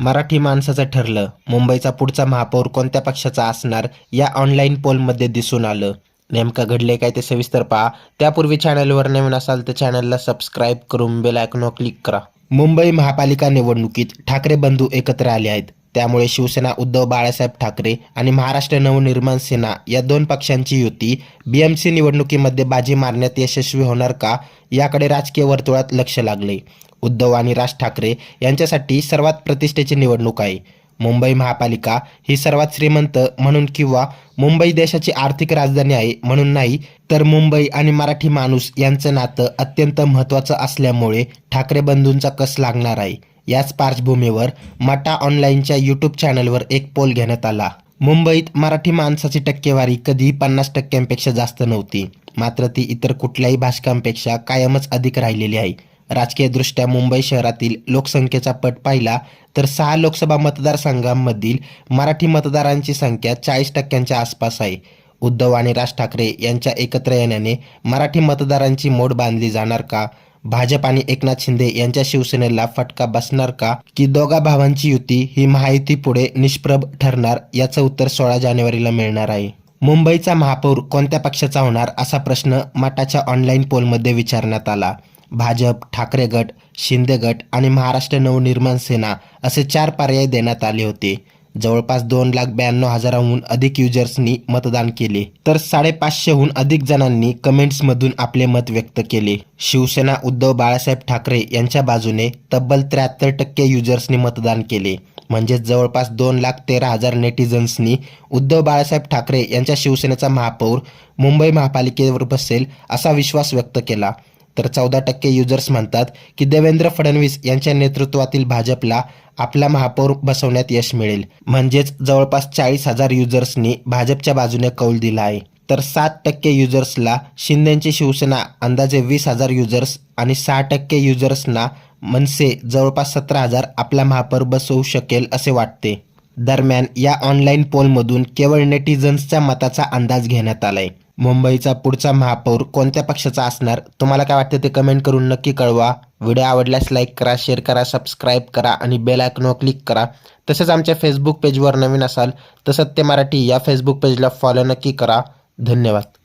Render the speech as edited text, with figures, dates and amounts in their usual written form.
मराठी माणसाचं ठरलं, मुंबईचा पुढचा महापौर कोणत्या पक्षाचा असणार या ऑनलाईन पोलमध्ये दिसून आलं. नेमकं घडले काय ते सविस्तर पहा. त्यापूर्वी चॅनलवर नवीन असाल तर चॅनलला सबस्क्राईब करून बेल आयकॉनवर क्लिक करा. मुंबई महापालिका निवडणुकीत ठाकरे बंधू एकत्र आले आहेत. त्यामुळे शिवसेना उद्धव बाळासाहेब ठाकरे आणि महाराष्ट्र नवनिर्माण सेना या दोन पक्षांची युती BMC निवडणुकीमध्ये बाजी मारण्यात यशस्वी होणार का, याकडे राजकीय वर्तुळात लक्ष लागले. उद्धव आणि राज ठाकरे यांच्यासाठी सर्वात प्रतिष्ठेची निवडणूक आहे. मुंबई महापालिका ही सर्वात श्रीमंत म्हणून किंवा मुंबई देशाची आर्थिक राजधानी आहे म्हणून नाही, तर मुंबई आणि मराठी माणूस यांचं नातं अत्यंत महत्त्वाचं असल्यामुळे ठाकरे बंधूंचा कस लागणार आहे. याच पार्श्वभूमीवर मटा ऑनलाईनच्या यूट्यूब चॅनलवर एक पोल घेण्यात आला. मुंबईत मराठी माणसाची टक्केवारी कधी 50% जास्त नव्हती, मात्र ती इतर कुठल्याही भाषकांपेक्षा कायमच अधिक राहिलेली आहे. राजकीयदृष्ट्या मुंबई शहरातील लोकसंख्येचा पट पाहिला तर 6 लोकसभा मतदारसंघांमधील मराठी मतदारांची संख्या 40% आसपास आहे. उद्धव आणि राज ठाकरे यांच्या एकत्र येण्याने मराठी मतदारांची मोड बांधली जाणार का? भाजप आणि एकनाथ शिंदे यांच्या शिवसेनेला फटका बसणार का, की दोघा भावांची युती ही महायुती पुढे निष्प्रभ ठरणार? याचं उत्तर 16 जानेवारीला मिळणार आहे. मुंबईचा महापौर कोणत्या पक्षाचा होणार असा प्रश्न मटाच्या ऑनलाईन पोलमध्ये विचारण्यात आला. भाजप, ठाकरे गट, शिंदे गट आणि महाराष्ट्र नवनिर्माण सेना असे 4 पर्याय देण्यात आले होते. जवळपास 2,92,000हून अधिक युजर्सनी मतदान केले, तर 550हून अधिक जणांनी कमेंट्समधून आपले मत व्यक्त केले. शिवसेना उद्धव बाळासाहेब ठाकरे यांच्या बाजूने तब्बल 73% युजर्सनी मतदान केले. म्हणजेच जवळपास 2,13,000 नेटिझन्सनी उद्धव बाळासाहेब ठाकरे यांच्या शिवसेनेचा महापौर मुंबई महापालिकेवर बसेल असा विश्वास व्यक्त केला. तर 14% युजर्स म्हणतात की देवेंद्र फडणवीस यांच्या नेतृत्वातील भाजपला आपला महापौर बसवण्यात यश मिळेल. म्हणजेच जवळपास 40,000 युजर्सनी भाजपच्या बाजूने कौल दिला आहे. तर 7% युजर्सला शिंदेची शिवसेना अंदाजे 20,000 युजर्स आणि 6% युजर्सना मनसे जवळपास 17,000 आपला महापौर बसवू शकेल असे वाटते. दरम्यान या ऑनलाईन पोलमधून केवळ नेटिझन्सच्या मताचा अंदाज घेण्यात आलाय. मुंबईचा पुढचा महापौर कोणत्या पक्षाचा असणार, तुम्हाला काय वाटतं ते कमेंट करून नक्की कळवा. व्हिडिओ आवडल्यास लाईक करा, शेअर करा, सबस्क्राईब करा आणि बेल आयकॉनवर क्लिक करा. तसेच आमच्या फेसबुक पेजवर नवीन असाल तर सत्य मराठी या फेसबुक पेजला फॉलो नक्की करा. धन्यवाद.